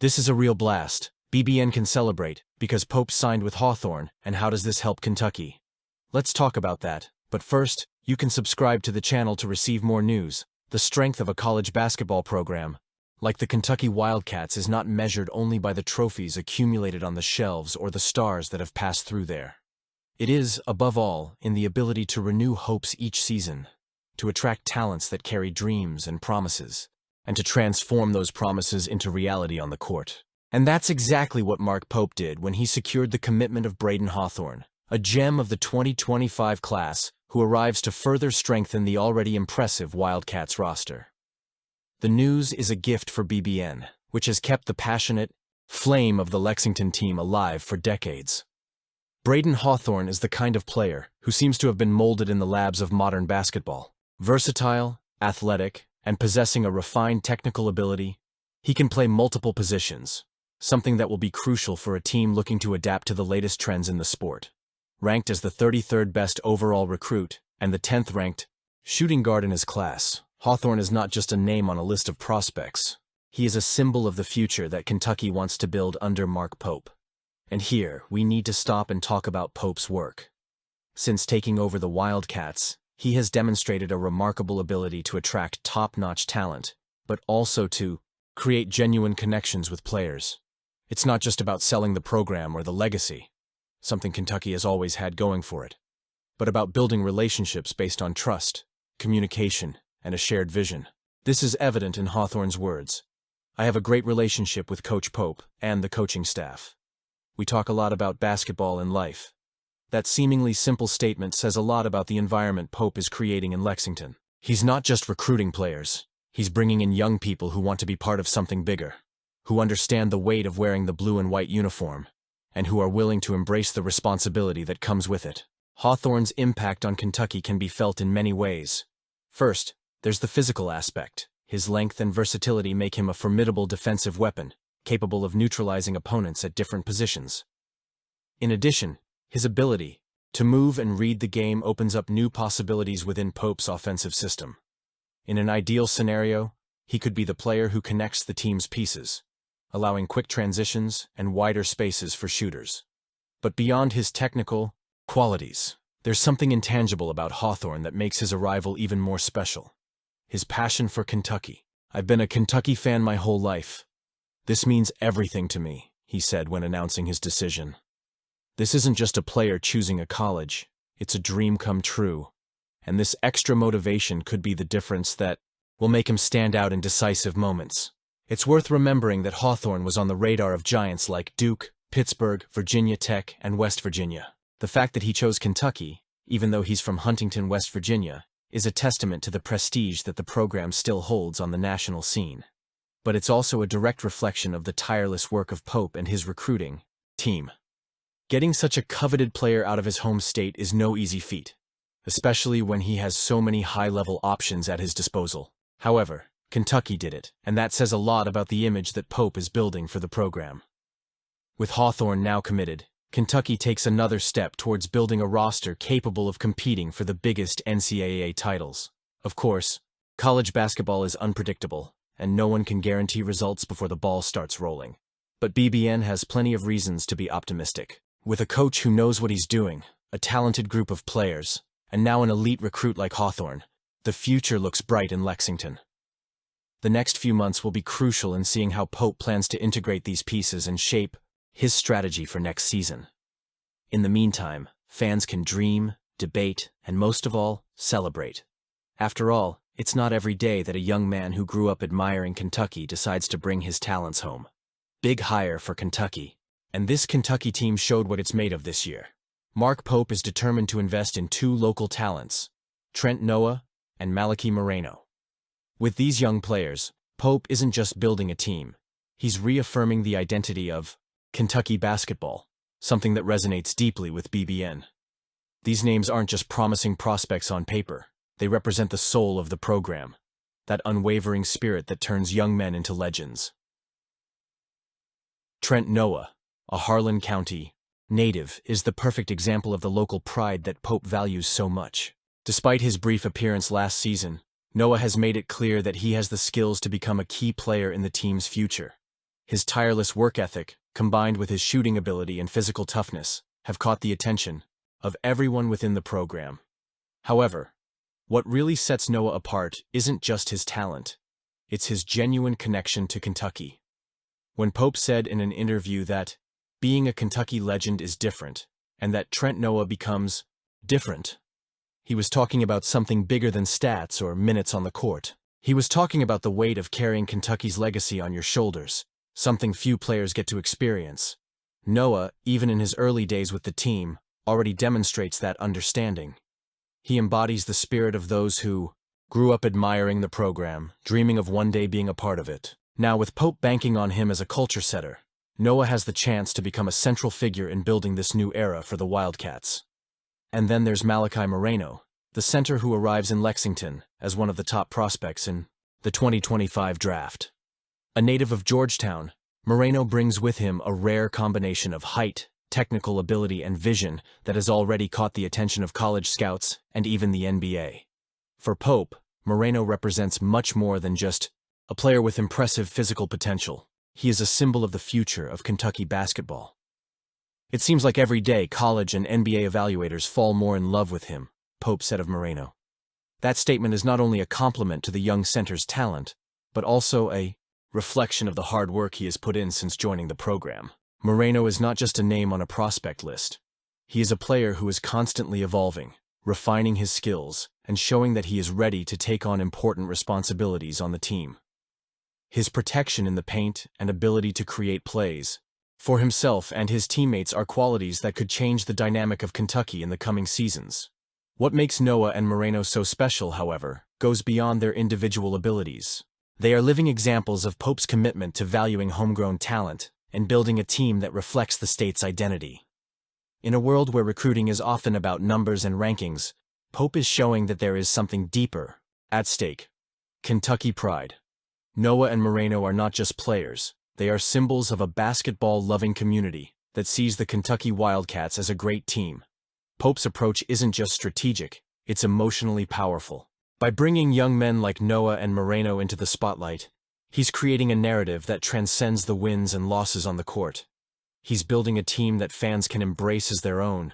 This is a real blast. BBN can celebrate, because Pope signed with Hawthorne, and how does this help Kentucky? Let's talk about that, but first, you can subscribe to the channel to receive more news. The strength of a college basketball program, like the Kentucky Wildcats, is not measured only by the trophies accumulated on the shelves or the stars that have passed through there. It is, above all, in the ability to renew hopes each season, to attract talents that carry dreams and promises, and to transform those promises into reality on the court. And that's exactly what Mark Pope did when he secured the commitment of Braden Hawthorne, a gem of the 2025 class who arrives to further strengthen the already impressive Wildcats roster. The news is a gift for BBN, which has kept the passionate flame of the Lexington team alive for decades. Braden Hawthorne is the kind of player who seems to have been molded in the labs of modern basketball. Versatile, athletic, and possessing a refined technical ability, he can play multiple positions, something that will be crucial for a team looking to adapt to the latest trends in the sport. Ranked as the 33rd best overall recruit and the 10th ranked shooting guard in his class, Hawthorne is not just a name on a list of prospects. He is a symbol of the future that Kentucky wants to build under Mark Pope. And here, we need to stop and talk about Pope's work. Since taking over the Wildcats, he has demonstrated a remarkable ability to attract top-notch talent, but also to create genuine connections with players. It's not just about selling the program or the legacy, something Kentucky has always had going for it, but about building relationships based on trust, communication, and a shared vision. This is evident in Hawthorne's words. "I have a great relationship with Coach Pope and the coaching staff. We talk a lot about basketball and life." That seemingly simple statement says a lot about the environment Pope is creating in Lexington. He's not just recruiting players. He's bringing in young people who want to be part of something bigger, who understand the weight of wearing the blue and white uniform, and who are willing to embrace the responsibility that comes with it. Hawthorne's impact on Kentucky can be felt in many ways. First, there's the physical aspect. His length and versatility make him a formidable defensive weapon, capable of neutralizing opponents at different positions. In addition, his ability to move and read the game opens up new possibilities within Pope's offensive system. In an ideal scenario, he could be the player who connects the team's pieces, allowing quick transitions and wider spaces for shooters. But beyond his technical qualities, there's something intangible about Hawthorne that makes his arrival even more special. His passion for Kentucky. "I've been a Kentucky fan my whole life. This means everything to me," he said when announcing his decision. This isn't just a player choosing a college, it's a dream come true. And this extra motivation could be the difference that will make him stand out in decisive moments. It's worth remembering that Hawthorne was on the radar of giants like Duke, Pittsburgh, Virginia Tech, and West Virginia. The fact that he chose Kentucky, even though he's from Huntington, West Virginia, is a testament to the prestige that the program still holds on the national scene. But it's also a direct reflection of the tireless work of Pope and his recruiting team. Getting such a coveted player out of his home state is no easy feat, especially when he has so many high-level options at his disposal. However, Kentucky did it, and that says a lot about the image that Pope is building for the program. With Hawthorne now committed, Kentucky takes another step towards building a roster capable of competing for the biggest NCAA titles. Of course, college basketball is unpredictable, and no one can guarantee results before the ball starts rolling. But BBN has plenty of reasons to be optimistic. With a coach who knows what he's doing, a talented group of players, and now an elite recruit like Hawthorne, the future looks bright in Lexington. The next few months will be crucial in seeing how Pope plans to integrate these pieces and shape his strategy for next season. In the meantime, fans can dream, debate, and most of all, celebrate. After all, it's not every day that a young man who grew up admiring Kentucky decides to bring his talents home. Big hire for Kentucky. And this Kentucky team showed what it's made of this year. Mark Pope is determined to invest in two local talents, Trent Noah and Malachi Moreno. With these young players, Pope isn't just building a team. He's reaffirming the identity of Kentucky basketball, something that resonates deeply with BBN. These names aren't just promising prospects on paper. They represent the soul of the program, that unwavering spirit that turns young men into legends. Trent Noah, a Harlan County native, is the perfect example of the local pride that Pope values so much. Despite his brief appearance last season, Noah has made it clear that he has the skills to become a key player in the team's future. His tireless work ethic, combined with his shooting ability and physical toughness, have caught the attention of everyone within the program. However, what really sets Noah apart isn't just his talent. It's his genuine connection to Kentucky. When Pope said in an interview that being a Kentucky legend is different, and that Trent Noah becomes different, he was talking about something bigger than stats or minutes on the court. He was talking about the weight of carrying Kentucky's legacy on your shoulders, something few players get to experience. Noah, even in his early days with the team, already demonstrates that understanding. He embodies the spirit of those who grew up admiring the program, dreaming of one day being a part of it. Now, with Pope banking on him as a culture setter, Noah has the chance to become a central figure in building this new era for the Wildcats. And then there's Malachi Moreno, the center who arrives in Lexington as one of the top prospects in the 2025 draft. A native of Georgetown, Moreno brings with him a rare combination of height, technical ability, and vision that has already caught the attention of college scouts and even the NBA. For Pope, Moreno represents much more than just a player with impressive physical potential. He is a symbol of the future of Kentucky basketball. It seems like every day college and NBA evaluators fall more in love with him, Pope said of Moreno. That statement is not only a compliment to the young center's talent, but also a reflection of the hard work he has put in since joining the program. Moreno is not just a name on a prospect list. He is a player who is constantly evolving, refining his skills, and showing that he is ready to take on important responsibilities on the team. His protection in the paint and ability to create plays for himself and his teammates are qualities that could change the dynamic of Kentucky in the coming seasons. What makes Noah and Moreno so special, however, goes beyond their individual abilities. They are living examples of Pope's commitment to valuing homegrown talent and building a team that reflects the state's identity. In a world where recruiting is often about numbers and rankings, Pope is showing that there is something deeper at stake: Kentucky pride. Noah and Moreno are not just players. They are symbols of a basketball-loving community that sees the Kentucky Wildcats as a great team. Pope's approach isn't just strategic, it's emotionally powerful. By bringing young men like Noah and Moreno into the spotlight, he's creating a narrative that transcends the wins and losses on the court. He's building a team that fans can embrace as their own,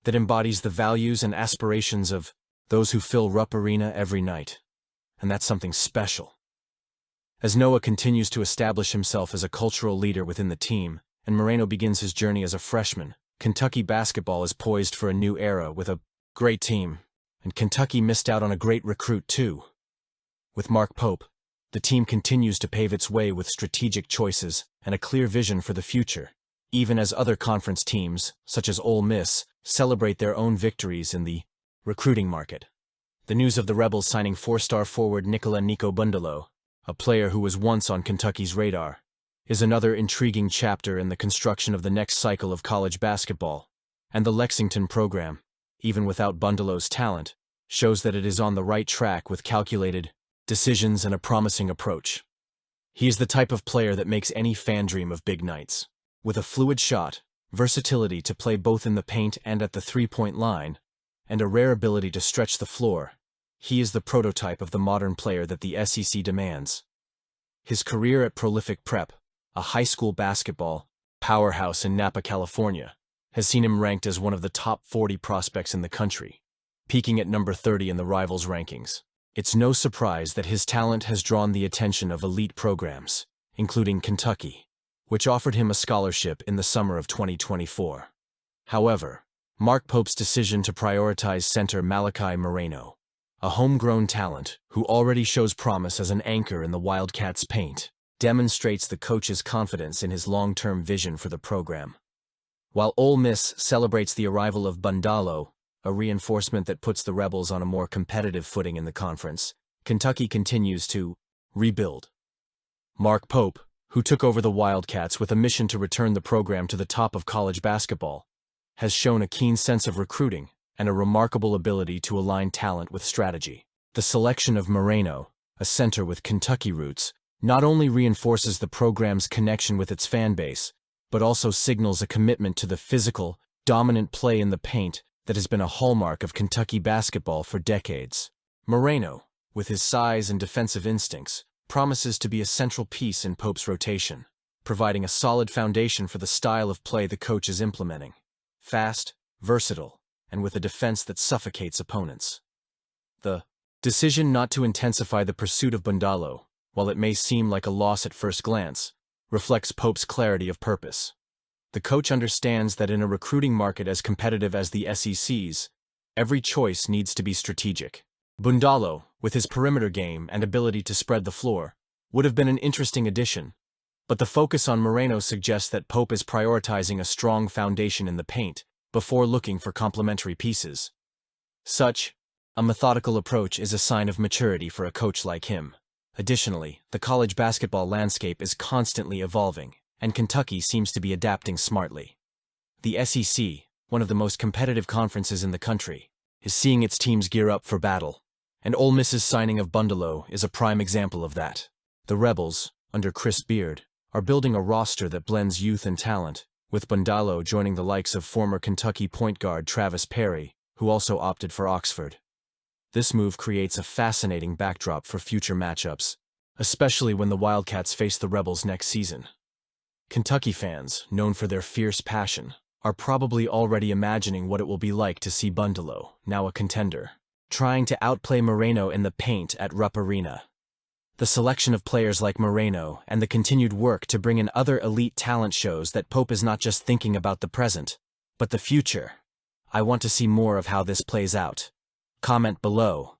that embodies the values and aspirations of those who fill Rupp Arena every night. And that's something special. As Noah continues to establish himself as a cultural leader within the team, and Moreno begins his journey as a freshman, Kentucky basketball is poised for a new era with a great team, and Kentucky missed out on a great recruit too. With Mark Pope, the team continues to pave its way with strategic choices and a clear vision for the future, even as other conference teams, such as Ole Miss, celebrate their own victories in the recruiting market. The news of the Rebels signing four-star forward Nico Bundalo, a player who was once on Kentucky's radar, is another intriguing chapter in the construction of the next cycle of college basketball. And the Lexington program, even without Bundalo's talent, shows that it is on the right track with calculated decisions and a promising approach. He is the type of player that makes any fan dream of big nights. With a fluid shot, versatility to play both in the paint and at the three-point line, and a rare ability to stretch the floor, he is the prototype of the modern player that the SEC demands. His career at Prolific Prep, a high school basketball powerhouse in Napa, California, has seen him ranked as one of the top 40 prospects in the country, peaking at number 30 in the Rivals rankings. It's no surprise that his talent has drawn the attention of elite programs, including Kentucky, which offered him a scholarship in the summer of 2024. However, Mark Pope's decision to prioritize center Malachi Moreno, a homegrown talent who already shows promise as an anchor in the Wildcats' paint, demonstrates the coach's confidence in his long-term vision for the program. While Ole Miss celebrates the arrival of Bundalo, a reinforcement that puts the Rebels on a more competitive footing in the conference, Kentucky continues to rebuild. Mark Pope, who took over the Wildcats with a mission to return the program to the top of college basketball, has shown a keen sense of recruiting and a remarkable ability to align talent with strategy. The selection of Moreno, a center with Kentucky roots, not only reinforces the program's connection with its fan base, but also signals a commitment to the physical, dominant play in the paint that has been a hallmark of Kentucky basketball for decades. Moreno, with his size and defensive instincts, promises to be a central piece in Pope's rotation. providing a solid foundation for the style of play the coach is implementing. Fast, versatile, and with a defense that suffocates opponents. The decision not to intensify the pursuit of Bundalo, while it may seem like a loss at first glance, reflects Pope's clarity of purpose. The coach understands that in a recruiting market as competitive as the SEC's, every choice needs to be strategic. Bundalo, with his perimeter game and ability to spread the floor, would have been an interesting addition, but the focus on Moreno suggests that Pope is prioritizing a strong foundation in the paint before looking for complementary pieces. Such a methodical approach is a sign of maturity for a coach like him. Additionally, the college basketball landscape is constantly evolving, and Kentucky seems to be adapting smartly. The SEC, one of the most competitive conferences in the country, is seeing its teams gear up for battle, and Ole Miss's signing of Bundalo is a prime example of that. The Rebels, under Chris Beard, are building a roster that blends youth and talent, with Bundalo joining the likes of former Kentucky point guard Travis Perry, who also opted for Oxford. This move creates a fascinating backdrop for future matchups, especially when the Wildcats face the Rebels next season. Kentucky fans, known for their fierce passion, are probably already imagining what it will be like to see Bundalo, now a contender, trying to outplay Moreno in the paint at Rupp Arena. The selection of players like Moreno and the continued work to bring in other elite talent shows that Pope is not just thinking about the present, but the future. I want to see more of how this plays out. Comment below